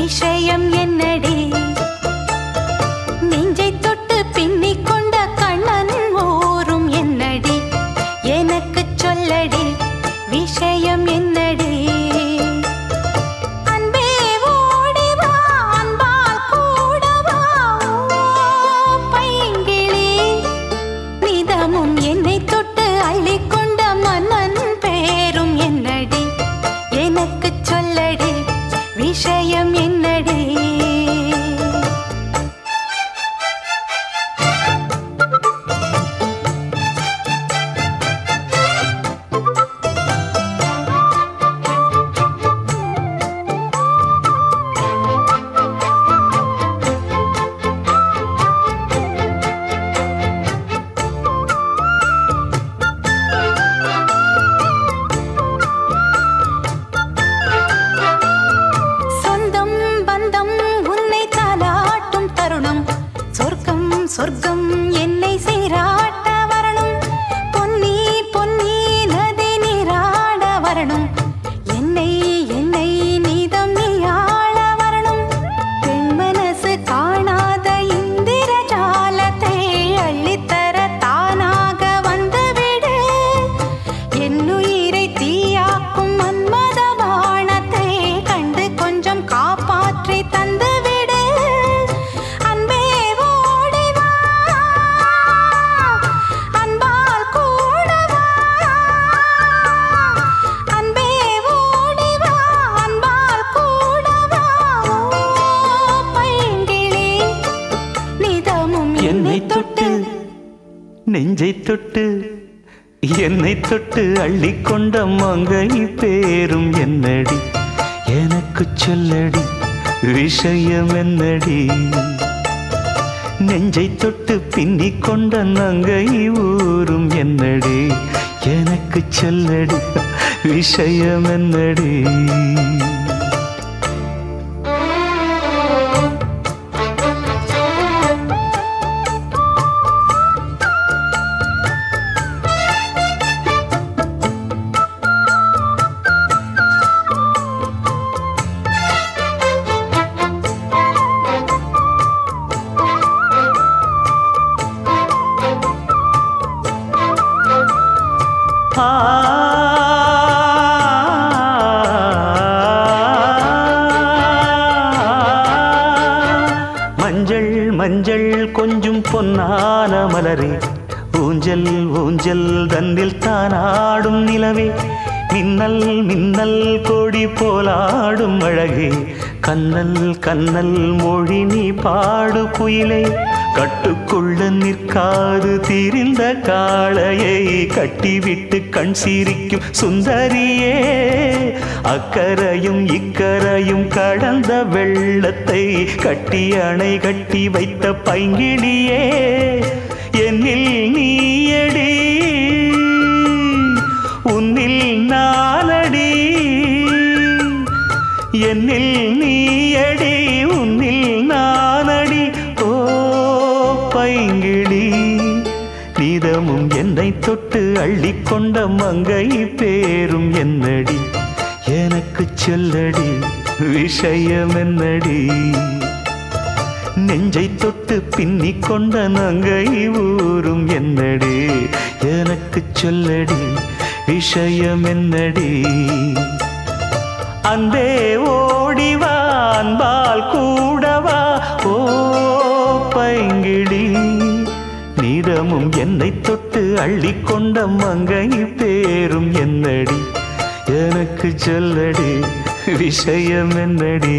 விஷயம் என்னடி நெஞ்சை தொட்டு பின்னிக் கொண்ட கண்ணன் ஓரும் என்னடி எனக்கு சொல்லடி விஷயம் என்னடி அன்பே ஓடி வா அன்பால் கூட வா பைங்கிளி நிதமும் என்னை தொட்டு அள்ளிக்கொண்ட மன்னன் பேரும் என்னடி எனக்கு சொல்லடி விஷயம் என்னடி சொர்க்கம் என்னை சீராட்ட வரணும் பொன்னி பொன்னி நதி நீராட வரணும் என்னை என்னை நீதம் நீயாள வரணும் பெண் மனசு காணாத இந்திர ஜாலத்தை அள்ளித்தர தானாக வந்துவிடு என்னுயிரை தீயாக்கும் மன்மத வானத்தை கண்டு கொஞ்சம் காப்பாற்றி தந்துவிடு என்னை தொட்டு நெஞ்சை தொட்டு என்னை தொட்டு அள்ளிக்கொண்ட மங்கை பேரும் என்னடி எனக்கு சொல்லடி விஷயம் என்னடி நெஞ்சை தொட்டு பின்னிக் கொண்ட நங்கை ஊரும் என்னடி எனக்கு சொல்லடி விஷயம் என்னடி மஞ்சள் மஞ்சள் கொஞ்சம் பொன்னான மலரே ஊஞ்சல் ஊஞ்சல் தன்னில் தானாடும் நிலவே மின்னல் மின்னல் கொடி போலாடும் அழகே கண்ணல் கண்ணல் மொழி நீ பாடு குயிலே கட்டுக்குள்ள நிற்காது தீரிந்த காளையை கட்டிவிட்டு கண் சிரிக்கும் சுந்தரியே அக்கரையும் இக்கரையும் கடந்த வெள்ளத்தை கட்டி அணை கட்டி வைத்த பைங்கிளியே என்னில் நீயடி உன்னில் நானடி என்னில் நீயடி உன்னில் நானடி ஓ பைங்கிளி நீதமும் என்னை தொட்டு அள்ளிக்கொண்ட மங்கை பேரும் என்னடி எனக்கு சொல்லடி விஷயம் என்னடி நெஞ்சை தொட்டு பின்னிக் கொண்ட நங்கை ஊரும் என்னடி எனக்கு சொல்லடி விஷயம் என்னடி அன்பே ஓடிவா அன்பால் கூடவா ஓ பைங்கிளி நீதமும் என்னை தொட்டு அள்ளிக்கொண்ட மங்கை பேரும் என்னடி எனக்கு சொல்லடி விஷயம் என்னடி